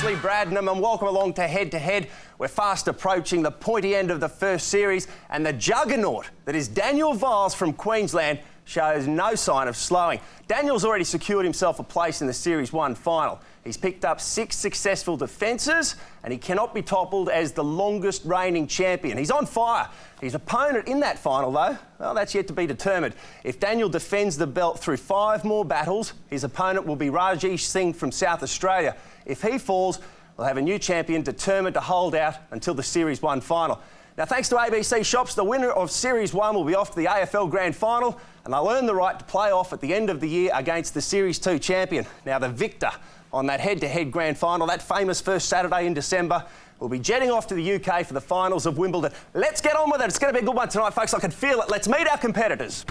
Ashley Bradnam, and welcome along to Head to Head. We're fast approaching the pointy end of the first series, and the juggernaut that is Daniel Viles from Queensland shows no sign of slowing. Daniel's already secured himself a place in the Series 1 final. He's picked up 6 successful defences, and he cannot be toppled as the longest reigning champion. He's on fire. His opponent in that final, though, well, that's yet to be determined. If Daniel defends the belt through 5 more battles, his opponent will be Rajesh Singh from South Australia. If he falls, we'll have a new champion determined to hold out until the Series 1 final. Now, thanks to ABC Shops, the winner of Series 1 will be off to the AFL Grand Final, and they'll earn the right to play off at the end of the year against the Series 2 champion. Now, the victor on that head-to-head Grand Final, that famous first Saturday in December, will be jetting off to the UK for the finals of Wimbledon. Let's get on with it. It's going to be a good one tonight, folks. I can feel it. Let's meet our competitors.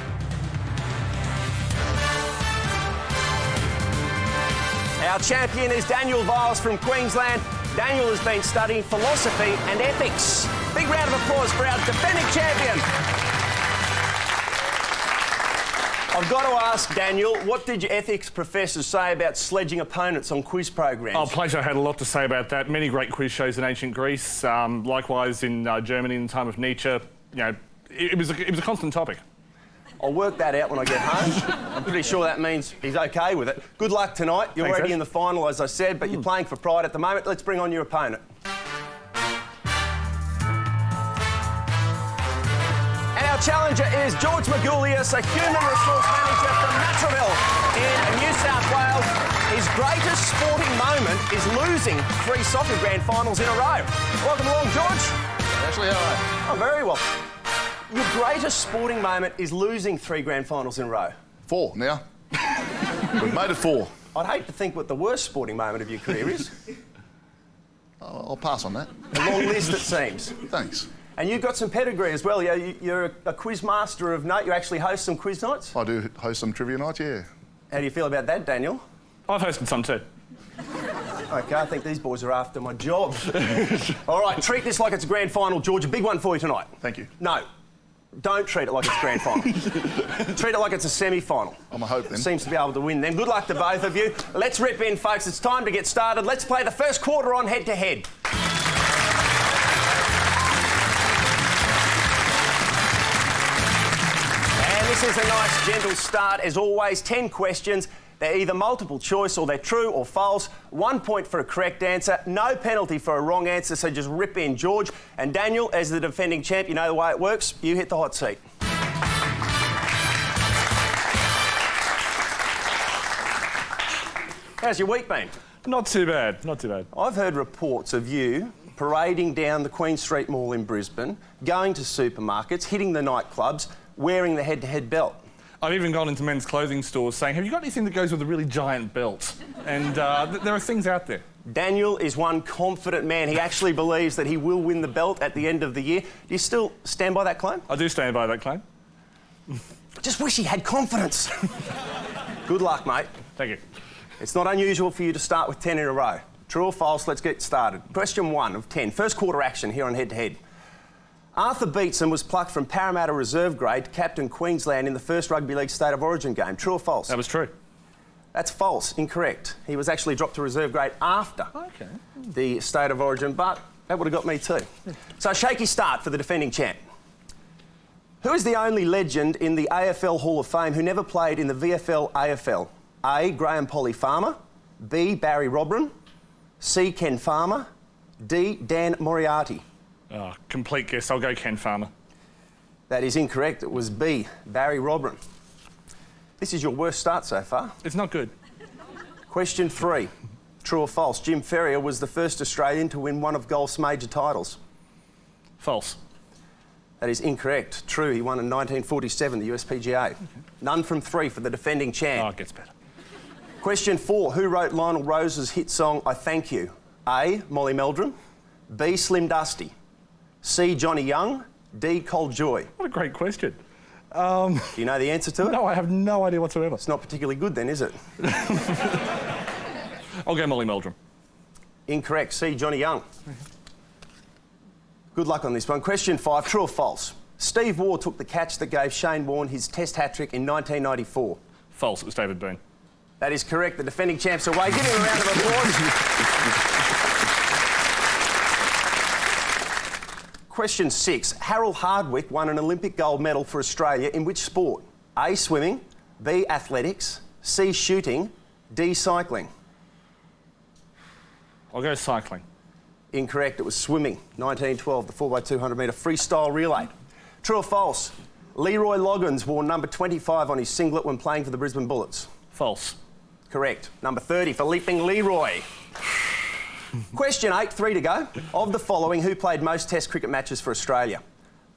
Our champion is Daniel Viles from Queensland. Daniel has been studying philosophy and ethics. Big round of applause for our defending champion. I've got to ask, Daniel, what did your ethics professors say about sledging opponents on quiz programs? Oh, pleasure. I had a lot to say about that. Many great quiz shows in ancient Greece, likewise in Germany in the time of Nietzsche. You know, it was a constant topic. I'll work that out when I get home. I'm pretty sure that means he's OK with it. Good luck tonight. You're Thanks, already Ash. in the final, as I said, but you're playing for pride at the moment. Let's bring on your opponent. And our challenger is George Magoulias, a human resource manager from Matraville in New South Wales. His greatest sporting moment is losing 3 soccer grand finals in a row. Welcome along, George. Ashley, how are Oh, very well. Your greatest sporting moment is losing 3 grand finals in a row. you? 4 now. We've made it 4. I'd hate to think what the worst sporting moment of your career is. I'll pass on that. A long list, it seems. Thanks. And you've got some pedigree as well. You're a quiz master of note. You actually host some quiz nights. I do host some trivia nights, yeah. How do you feel about that, Daniel? I've hosted some too. OK, I think these boys are after my job. All right, treat this like it's a grand final, George. A big one for you tonight. Thank you. No, don't treat it like it's grand final. Treat it like it's a semi-final. I'm a hope then. Seems to be able to win then. Good luck to both of you. Let's rip in, folks. It's time to get started. Let's play the first quarter on head-to-head. And this is a nice, gentle start. As always, 10 questions. They're either multiple choice or they're true or false. 1 point for a correct answer. No penalty for a wrong answer, so just rip in, George. And Daniel, as the defending champ, you know the way it works. You hit the hot seat. How's your week been? Not too bad, not too bad. I've heard reports of you parading down the Queen Street Mall in Brisbane, going to supermarkets, hitting the nightclubs, wearing the head-to-head belt. I've even gone into men's clothing stores saying, have you got anything that goes with a really giant belt? And there are things out there. Daniel is one confident man. He actually believes that he will win the belt at the end of the year. Do you still stand by that claim? I do stand by that claim. I just wish he had confidence. Good luck, mate. Thank you. It's not unusual for you to start with 10 in a row. True or false? Let's get started. Question 1 of 10. First quarter action here on Head to Head. Arthur Beetson was plucked from Parramatta reserve grade to captain Queensland in the first Rugby League State of Origin game. True or false? That was true. That's false. Incorrect. He was actually dropped to reserve grade after the State of Origin, but that would have got me too. So a shaky start for the defending champ. Who is the only legend in the AFL Hall of Fame who never played in the VFL AFL? A. Graham Polly Farmer, B. Barry Robran, C. Ken Farmer, D. Dan Moriarty. Oh, complete guess. I'll go Ken Farmer. That is incorrect. It was B. Barry Robran. This is your worst start so far. It's not good. Question 3. True or false? Jim Ferrier was the first Australian to win one of golf's major titles. False. That is incorrect. True, he won in 1947, the USPGA. Okay. None from 3 for the defending champ. Oh, it gets better. Question 4. Who wrote Lionel Rose's hit song, I Thank You? A. Molly Meldrum, B. Slim Dusty, C. Johnny Young, D. Cold Joy. What a great question. Do you know the answer to it? No, I have no idea whatsoever. It's not particularly good then, is it? I'll go Molly Meldrum. Incorrect. C. Johnny Young. Good luck on this one. Question 5. True or false? Steve Waugh took the catch that gave Shane Warne his Test hat-trick in 1994. False. It was David Boone. That is correct. The defending champs away. Give him a round of applause. Question 6. Harold Hardwick won an Olympic gold medal for Australia in which sport? A, swimming, B, athletics, C, shooting, D, cycling. I'll go cycling. Incorrect, it was swimming. 1912, the 4x200 metre freestyle relay. True or false? Leroy Loggins wore number 25 on his singlet when playing for the Brisbane Bullets. False. Correct. Number 30 for Leaping Leroy. Question 8, 3 to go. Of the following, who played most Test cricket matches for Australia?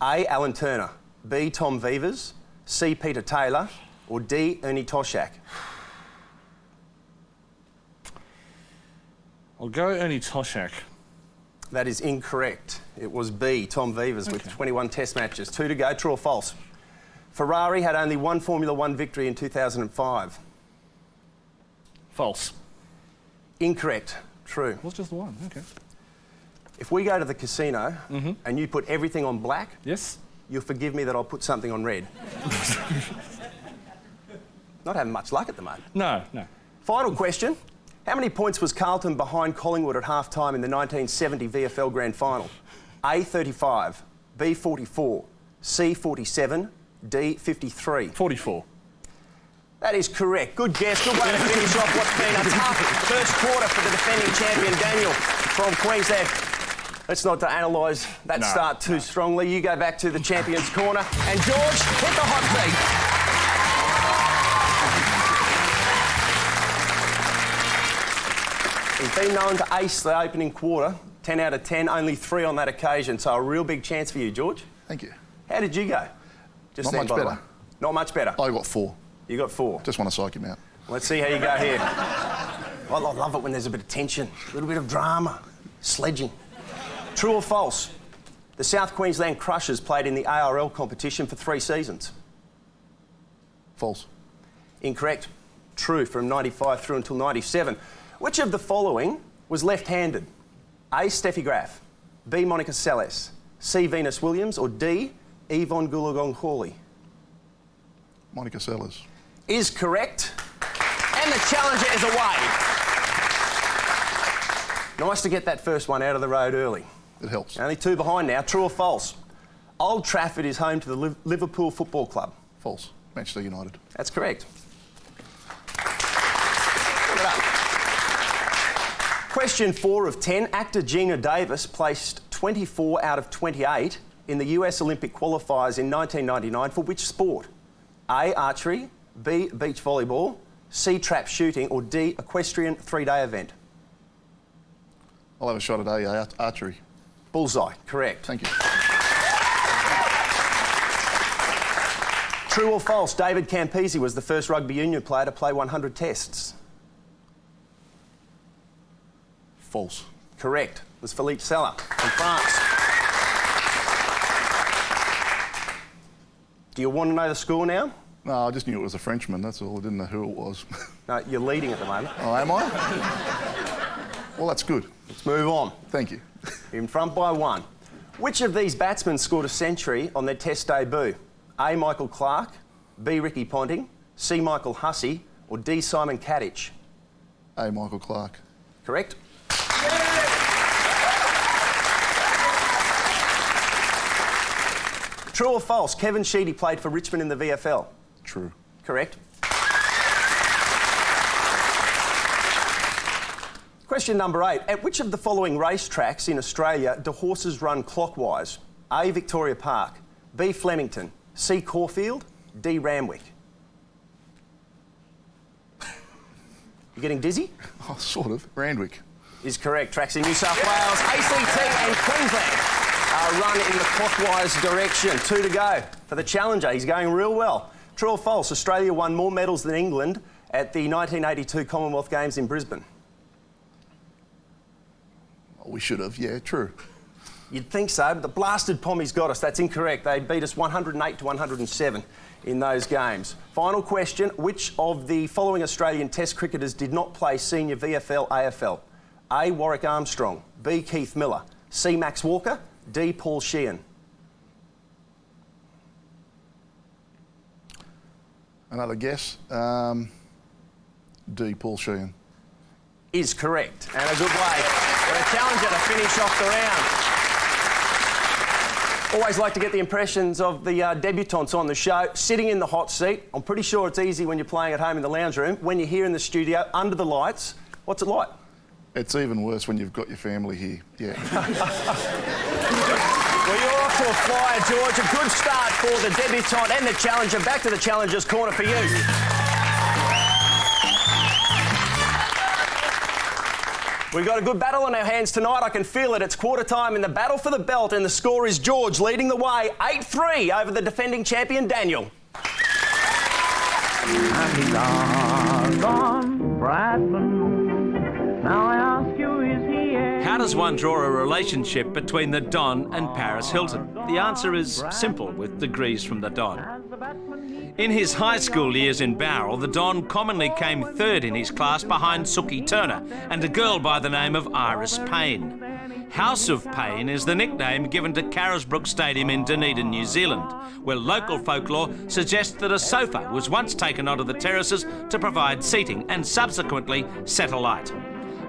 A, Alan Turner, B, Tom Vevers, C, Peter Taylor, or D, Ernie Toshak? I'll go Ernie Toshak. That is incorrect. It was B, Tom Vevers, with 21 Test matches. 2 to go. True or false? Ferrari had only one Formula One victory in 2005. False. Incorrect. True. Was just the one, okay. If we go to the casino and you put everything on black, Yes? you'll forgive me that I'll put something on red. Not having much luck at the moment. No. Final question. How many points was Carlton behind Collingwood at half-time in the 1970 VFL Grand Final? A, 35, B, 44, C, 47, D, 53. 44. That is correct. Good guess. Good way to finish off what's been a tough first quarter for the defending champion, Daniel, from Queensland. Let's not analyse that start too strongly. You go back to the champion's corner. And George, hit the hot seat. He's been known to ace the opening quarter, 10 out of 10, only 3 on that occasion. So a real big chance for you, George. Thank you. How did you go? Not much by the better. way. Not much better. I got 4. You got 4. Just want to psych him out. Let's see how you go here. I love it when there's a bit of tension, a little bit of drama, sledging. True or false? The South Queensland Crushers played in the ARL competition for 3 seasons. False. Incorrect. True, from 95 through until 97. Which of the following was left-handed? A, Steffi Graf, B, Monica Seles, C, Venus Williams, or D, Yvonne Goolagong Hawley? Monica Sellers. Is correct. And the challenger is away. Nice to get that first one out of the road early. It helps. Only 2 behind now. True or false? Old Trafford is home to the Liverpool Football Club. False. Manchester United. That's correct. Look it up. Question 4 of 10. Actor Gina Davis placed 24 out of 28 in the US Olympic qualifiers in 1999 for which sport? A, archery, B, beach volleyball, C, trap shooting, or D, equestrian 3-day event? I'll have a shot at A, archery. Bullseye, correct. Thank you. True or false, David Campese was the first rugby union player to play 100 tests? False. Correct. It was Philippe Sella from France. Do you want to know the score now? No, I just knew it was a Frenchman, that's all. I didn't know who it was. No, you're leading at the moment. Oh, am I? Well, that's good. Let's move on. Thank you. You're in front by 1. Which of these batsmen scored a century on their Test debut? A, Michael Clarke, B, Ricky Ponting, C, Michael Hussey, or D, Simon Kadich? A, Michael Clarke. Correct. True or false, Kevin Sheedy played for Richmond in the VFL? True. Correct. Question number 8. At which of the following racetracks in Australia do horses run clockwise? A, Victoria Park, B, Flemington, C, Caulfield, D, Randwick? You getting dizzy? Oh, sort of. Randwick. Is correct. Tracks in New South Wales, ACT and Queensland run in the clockwise direction. 2 to go for the challenger. He's going real well. True or false, Australia won more medals than England at the 1982 Commonwealth Games in Brisbane? Oh, we should have. Yeah, true. You'd think so, but the blasted Pommies got us. That's incorrect. They beat us 108 to 107 in those games. Final question. Which of the following Australian Test cricketers did not play senior VFL AFL? A, Warwick Armstrong, B, Keith Miller, C, Max Walker, D, Paul Sheehan? Another guess. D, Paul Sheehan. Is correct. And a good way for a challenger to finish off the round. Always like to get the impressions of the debutantes on the show. Sitting in the hot seat, I'm pretty sure it's easy when you're playing at home in the lounge room. When you're here in the studio, under the lights, what's it like? It's even worse when you've got your family here, yeah. Well, you're off to a flyer, George. A good start for the debutant and the challenger. Back to the challenger's corner for you. We've got a good battle on our hands tonight. I can feel it. It's quarter time in the battle for the belt, and the score is George leading the way 8-3 over the defending champion, Daniel. How does one draw a relationship between the Don and Paris Hilton? The answer is simple, with degrees from the Don. In his high school years in Bowral, the Don commonly came third in his class behind Sookie Turner and a girl by the name of Iris Payne. House of Payne is the nickname given to Carisbrook Stadium in Dunedin, New Zealand, where local folklore suggests that a sofa was once taken onto the terraces to provide seating and subsequently set alight.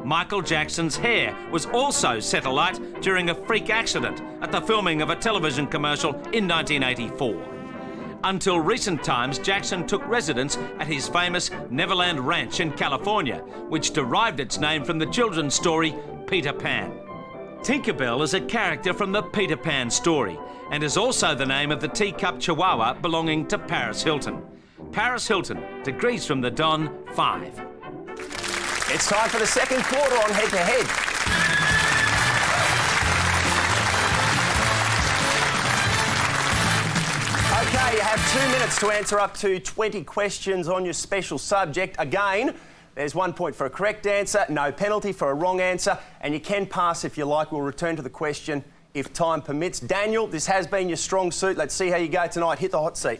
Michael Jackson's hair was also set alight during a freak accident at the filming of a television commercial in 1984. Until recent times, Jackson took residence at his famous Neverland Ranch in California, which derived its name from the children's story Peter Pan. Tinkerbell is a character from the Peter Pan story and is also the name of the teacup chihuahua belonging to Paris Hilton. Paris Hilton, degrees from the Don, 5. It's time for the second quarter on Head to Head. Okay, you have 2 minutes to answer up to 20 questions on your special subject. Again, there's 1 point for a correct answer, no penalty for a wrong answer, and you can pass if you like. We'll return to the question if time permits. Daniel, this has been your strong suit. Let's see how you go tonight. Hit the hot seat.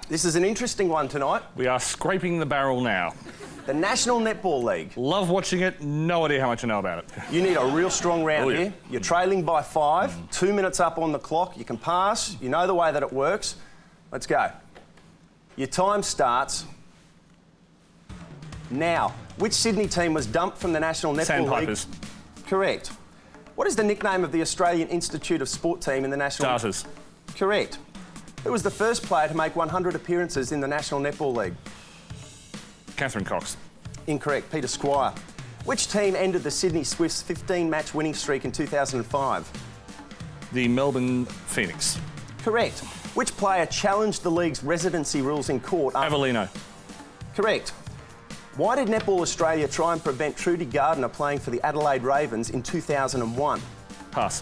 This is an interesting one tonight. We are scraping the barrel now. The National Netball League. Love watching it, no idea how much I know about it. You need a real strong round yeah. here. You're trailing by 5, 2 minutes up on the clock. You can pass. You know the way that it works. Let's go. Your time starts now. Which Sydney team was dumped from the National Netball League? Sandpipers. Correct. What is the nickname of the Australian Institute of Sport team in the National... Darters. Correct. Who was the first player to make 100 appearances in the National Netball League? Catherine Cox. Incorrect. Peter Squire. Which team ended the Sydney Swifts' 15-match winning streak in 2005? The Melbourne Phoenix. Correct. Which player challenged the league's residency rules in court? Avellino. Correct. Why did Netball Australia try and prevent Trudy Gardner playing for the Adelaide Ravens in 2001? Pass.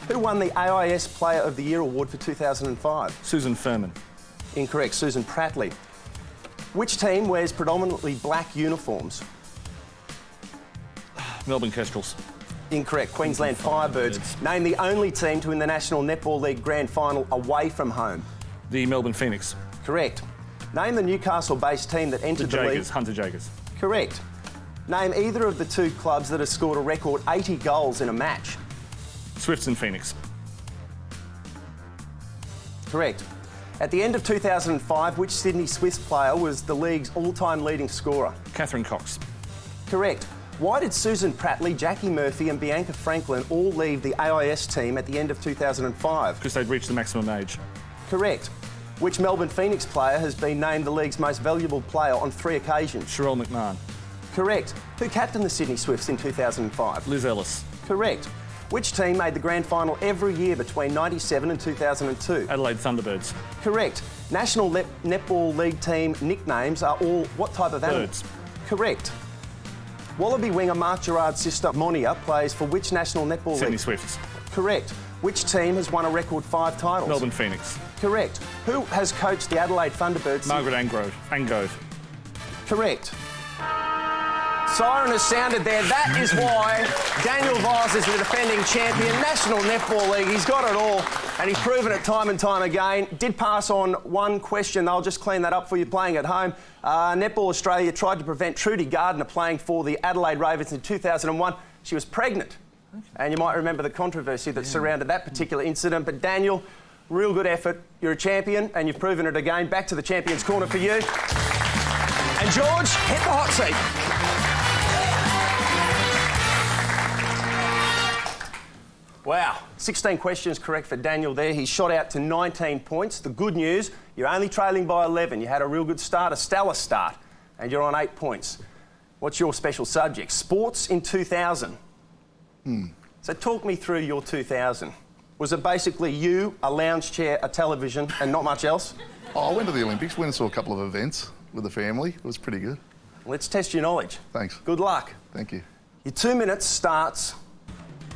Who won the AIS Player of the Year award for 2005? Susan Furman. Incorrect. Susan Prattley. Which team wears predominantly black uniforms? Melbourne Kestrels. Incorrect. Queensland Firebirds. Name the only team to win the National Netball League Grand Final away from home. The Melbourne Phoenix. Correct. Name the Newcastle-based team that entered the league. Jaegers. Hunter Jaegers. Correct. Name either of the two clubs that have scored a record 80 goals in a match. Swifts and Phoenix. Correct. At the end of 2005, which Sydney Swifts player was the league's all-time leading scorer? Catherine Cox. Correct. Why did Susan Prattley, Jackie Murphy and Bianca Franklin all leave the AIS team at the end of 2005? Because they'd reached the maximum age. Correct. Which Melbourne Phoenix player has been named the league's most valuable player on 3 occasions? Sherelle McMahon. Correct. Who captained the Sydney Swifts in 2005? Liz Ellis. Correct. Which team made the grand final every year between 97 and 2002? Adelaide Thunderbirds. Correct. National Netball League team nicknames are all what type of animal? Birds. Correct. Wallaby winger Mark Gerard's sister Monia plays for which National Netball Sydney League? Swifts. Correct. Which team has won a record 5 titles? Melbourne Phoenix. Correct. Who has coached the Adelaide Thunderbirds? Margaret Angove. Correct. Siren has sounded there. That is why Daniel Vaz is the defending champion, National Netball League. He's got it all, and he's proven it time and time again. Did pass on one question. I'll just clean that up for you playing at home. Netball Australia tried to prevent Trudy Gardner playing for the Adelaide Ravens in 2001. She was pregnant, and you might remember the controversy that surrounded that particular incident. But Daniel, real good effort. You're a champion, and you've proven it again. Back to the champion's corner for you. And George, hit the hot seat. Wow, 16 questions correct for Daniel there. He shot out to 19 points. The good news, you're only trailing by 11. You had a real good start, a stellar start, and you're on 8 points. What's your special subject? Sports in 2000. So talk me through your 2000. Was it basically you, a lounge chair, a television, and not much else? Oh, I went to the Olympics, went and saw a couple of events with the family. It was pretty good. Let's test your knowledge. Thanks. Good luck. Thank you. Your 2 minutes starts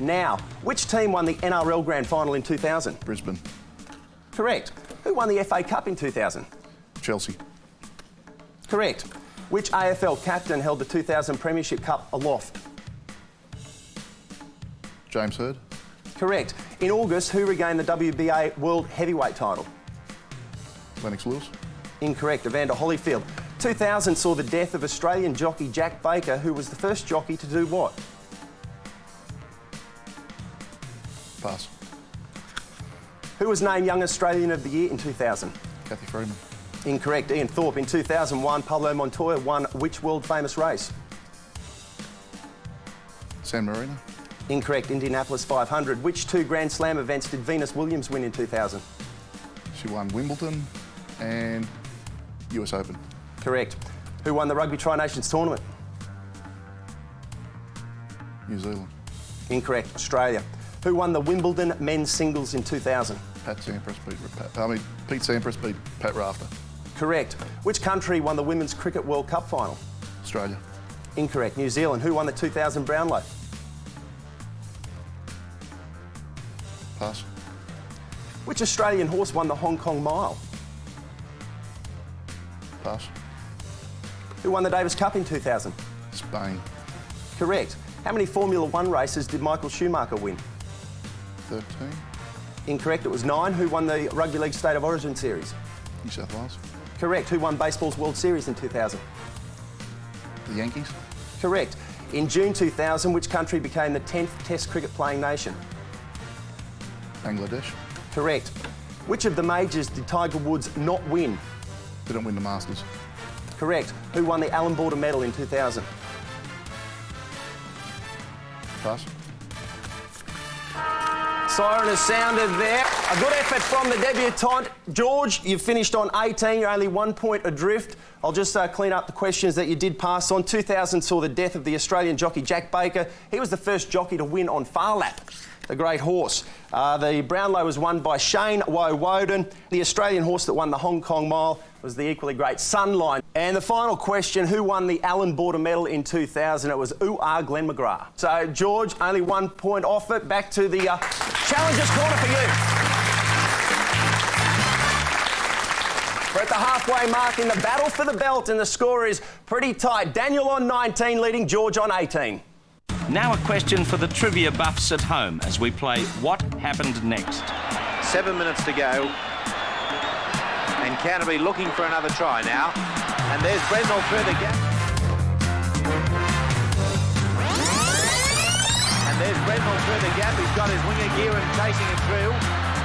now. Which team won the NRL Grand Final in 2000? Brisbane. Correct. Who won the FA Cup in 2000? Chelsea. Correct. Which AFL captain held the 2000 Premiership Cup aloft? James Hird. Correct. In August, who regained the WBA World Heavyweight title? Lennox Lewis. Incorrect. Evander Holyfield. 2000 saw the death of Australian jockey Jack Baker, who was the first jockey to do what? Pass. Who was named Young Australian of the Year in 2000? Kathy Freeman. Incorrect. Ian Thorpe. In 2001, Pablo Montoya won which world-famous race? San Marino. Incorrect. Indianapolis 500. Which 2 Grand Slam events did Venus Williams win in 2000? She won Wimbledon and US Open. Correct. Who won the Rugby Tri-Nations tournament? New Zealand. Incorrect. Australia. Who won the Wimbledon men's singles in 2000? Pete Sampras beat Pat Rafter. Correct. Which country won the Women's Cricket World Cup final? Australia. Incorrect. New Zealand. Who won the 2000 Brownlow? Pass. Which Australian horse won the Hong Kong Mile? Pass. Who won the Davis Cup in 2000? Spain. Correct. How many Formula One races did Michael Schumacher win? 13. Incorrect. It was 9. Who won the Rugby League State of Origin series? New South Wales. Correct. Who won baseball's World Series in 2000? The Yankees. Correct. In June 2000, which country became the 10th Test cricket playing nation? Bangladesh. Correct. Which of the majors did Tiger Woods not win? Didn't win the Masters. Correct. Who won the Allan Border Medal in 2000? Pass. Siren has sounded there. A good effort from the debutante. George, you've finished on 18. You're only 1 point adrift. I'll just clean up the questions that you did pass on. 2000 saw the death of the Australian jockey Jack Baker. He was the first jockey to win on Farlap, the great horse. The Brownlow was won by Shane Woden. The Australian horse that won the Hong Kong Mile was the equally great Sunline. And the final question, who won the Allan Border Medal in 2000? It was Glenn McGrath. So, George, only 1 point off it. Back to the Challengers Corner for you. We're at the halfway mark in the battle for the belt, and the score is pretty tight. Daniel on 19, leading George on 18. Now a question for the trivia buffs at home as we play What Happened Next. 7 minutes to go. And Canterbury looking for another try now. And there's Brendel through the gap. And there's Brendel through the gap. He's got his winger Gearan chasing him through.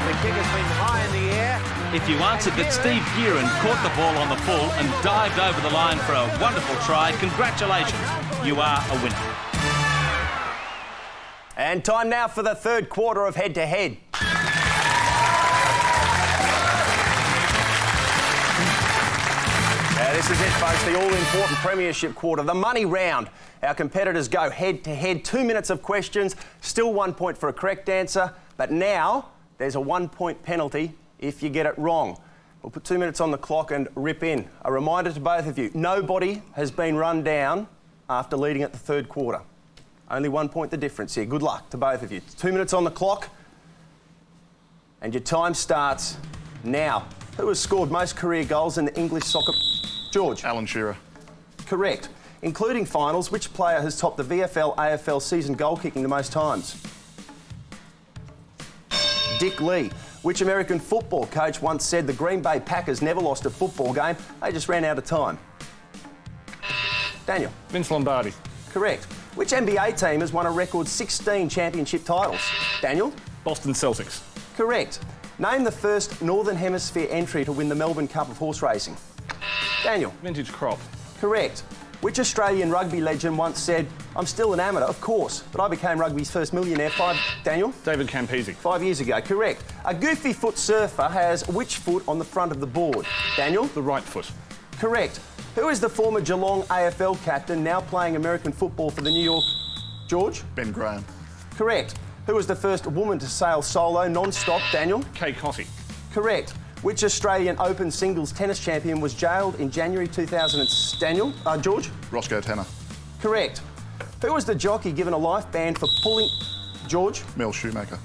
The kick has been high in the air. If you answered that Steve Gearan caught the ball on the full and dived over the line for a wonderful try, congratulations, you are a winner. And time now for the third quarter of Head to Head. This is it, folks, the all-important Premiership quarter, the money round. Our competitors go head-to-head, 2 minutes of questions, still 1 point for a correct answer, but now there's a 1 point penalty if you get it wrong. We'll put 2 minutes on the clock and rip in. A reminder to both of you, nobody has been run down after leading at the third quarter. Only 1 point the difference here. Good luck to both of you. 2 minutes on the clock, and your time starts now. Who has scored most career goals in the English soccer? George. Alan Shearer. Correct. Including finals, which player has topped the VFL AFL season goal kicking the most times? Dick Lee. Which American football coach once said the Green Bay Packers never lost a football game, they just ran out of time? Daniel. Vince Lombardi. Correct. Which NBA team has won a record 16 championship titles? Daniel. Boston Celtics. Correct. Name the first Northern Hemisphere entry to win the Melbourne Cup of Horse Racing. Daniel. Vintage Crop. Correct. Which Australian rugby legend once said, "I'm still an amateur, of course, but I became rugby's first millionaire"? Daniel? David Campese. 5 years ago, correct. A goofy foot surfer has which foot on the front of the board? Daniel? The right foot. Correct. Who is the former Geelong AFL captain now playing American football for the New York? George? Ben Graham. Correct. Who was the first woman to sail solo non-stop? Daniel? Kay Cotty. Correct. Which Australian Open singles tennis champion was jailed in January 2000? Daniel? George? Roscoe Tanner. Correct. Who was the jockey given a life ban for pulling... George? Mel Schumacher.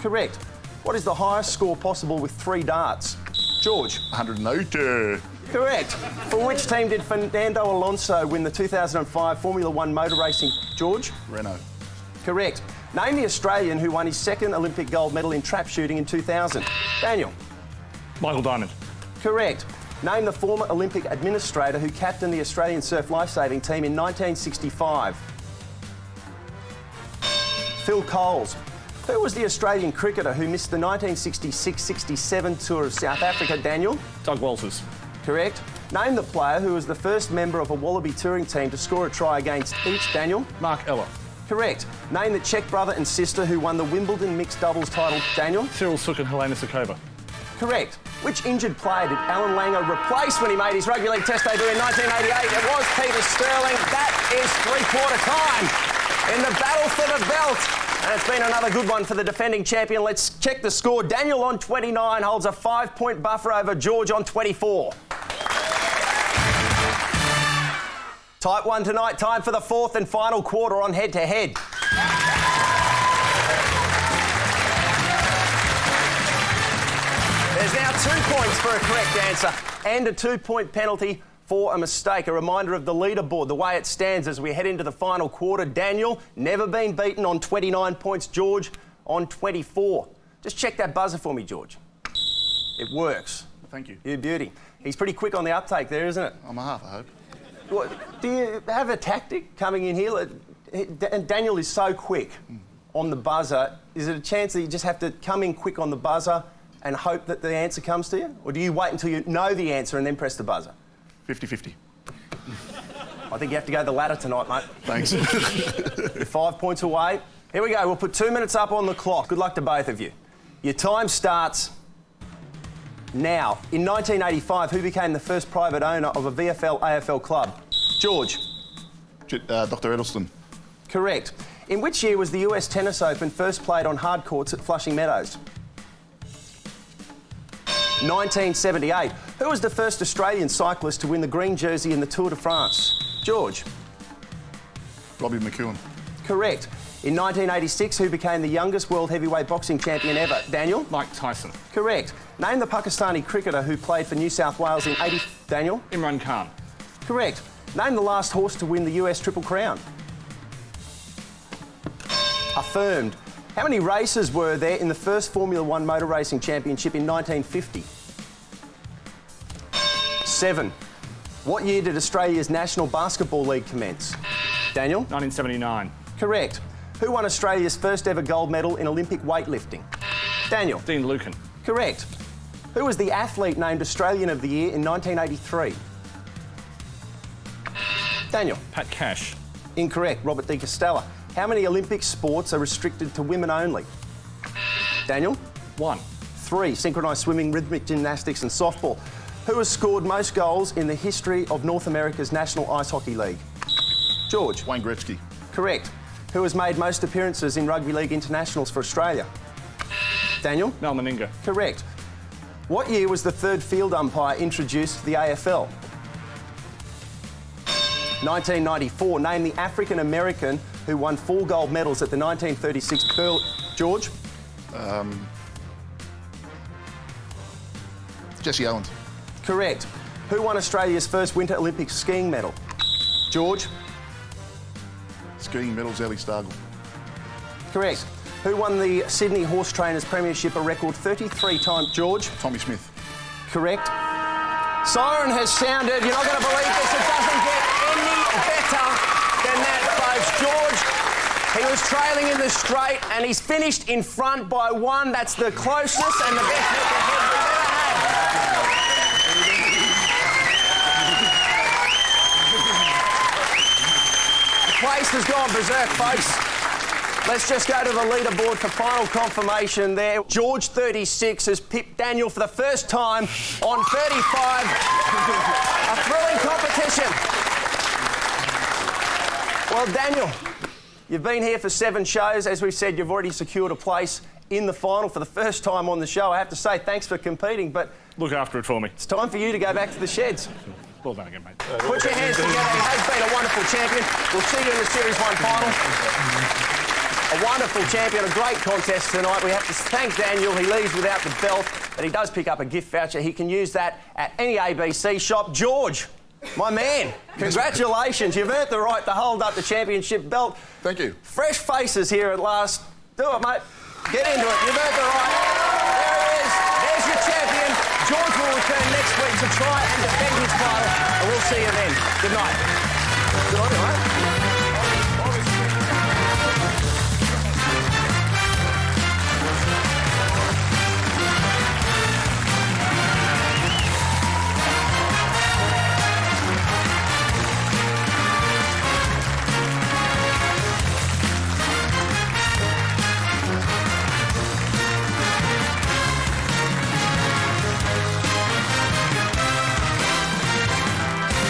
Correct. What is the highest score possible with 3 darts? George? 180. Correct. For which team did Fernando Alonso win the 2005 Formula One motor racing? George? Renault. Correct. Name the Australian who won his second Olympic gold medal in trap shooting in 2000. Daniel? Michael Diamond. Correct. Name the former Olympic administrator who captained the Australian surf lifesaving team in 1965. Phil Coles. Who was the Australian cricketer who missed the 1966-67 tour of South Africa? Daniel? Doug Walters. Correct. Name the player who was the first member of a Wallaby touring team to score a try against each. Daniel? Mark Ella. Correct. Name the Czech brother and sister who won the Wimbledon mixed doubles title. Daniel? Cyril Sook and Helena Sukova. Correct. Which injured player did Alan Langer replace when he made his rugby league test debut in 1988? It was Peter Sterling. That is three-quarter time in the battle for the belt. And it's been another good one for the defending champion. Let's check the score. Daniel on 29 holds a 5-point buffer over George on 24. Tight one tonight. Time for the fourth and final quarter on head-to-head. There's now 2 points for a correct answer and a 2-point penalty for a mistake. A reminder of the leaderboard, the way it stands as we head into the final quarter. Daniel, never been beaten on 29 points. George on 24. Just check that buzzer for me, George. It works. Thank you. You're a beauty. He's pretty quick on the uptake there, isn't it? I'm a half, I hope. What, do you have a tactic coming in here? And Daniel is so quick on the buzzer. Is it a chance that you just have to come in quick on the buzzer and hope that the answer comes to you? Or do you wait until you know the answer and then press the buzzer? 50-50. I think you have to go the latter tonight, mate. Thanks. You're 5 points away. Here we go. We'll put 2 minutes up on the clock. Good luck to both of you. Your time starts now. In 1985, who became the first private owner of a VFL AFL club? George. Dr. Edelson. Correct. In which year was the US Tennis Open first played on hard courts at Flushing Meadows? 1978. Who was the first Australian cyclist to win the green jersey in the Tour de France? George. Robbie McEwen. Correct. In 1986, who became the youngest world heavyweight boxing champion ever? Daniel? Mike Tyson. Correct. Name the Pakistani cricketer who played for New South Wales in 80... Daniel? Imran Khan. Correct. Name the last horse to win the US Triple Crown. Affirmed. How many races were there in the first Formula One motor racing championship in 1950? 7. What year did Australia's National Basketball League commence? Daniel? 1979. Correct. Who won Australia's first ever gold medal in Olympic weightlifting? Daniel? Dean Lucan. Correct. Who was the athlete named Australian of the Year in 1983? Daniel? Pat Cash. Incorrect. Robert De Castella. How many Olympic sports are restricted to women only? Daniel? 1. 3. Synchronised swimming, rhythmic gymnastics and softball. Who has scored most goals in the history of North America's National Ice Hockey League? George? Wayne Gretzky. Correct. Who has made most appearances in Rugby League internationals for Australia? Daniel? Mel Meninga. Correct. What year was the third field umpire introduced to the AFL? 1994. Name the African American who won 4 gold medals at the 1936 Pearl... George? Jesse Owens. Correct. Who won Australia's first Winter Olympic skiing medal? George? Skiing medals, Ellie Stargell. Correct. Who won the Sydney Horse Trainers Premiership a record 33 times? George? Tommy Smith. Correct. Siren has sounded. You're not going to believe this. It doesn't get any better than that, folks. George, he was trailing in the straight and he's finished in front by 1. That's the closest and the best look ahead we've ever had. 1 race has gone berserk, folks. Let's just go to the leaderboard for final confirmation there. George, 36, has pipped Daniel for the first time on 35. A thrilling competition. Well, Daniel, you've been here for 7 shows. As we've said, you've already secured a place in the final for the first time on the show. I have to say, thanks for competing, but... Look after it for me. It's time for you to go back to the sheds. Well done again, mate. Put your hands together. He has been a wonderful champion. We'll see you in the Series 1 final. A wonderful champion, a great contest tonight. We have to thank Daniel. He leaves without the belt, but he does pick up a gift voucher. He can use that at any ABC shop. George, my man, congratulations. You've earned the right to hold up the championship belt. Thank you. Fresh faces here at last. Do it, mate. Get into it. You've earned the right. There he is. There's your champion. George will return next week to try and defend his title, and we'll see you then. Good night.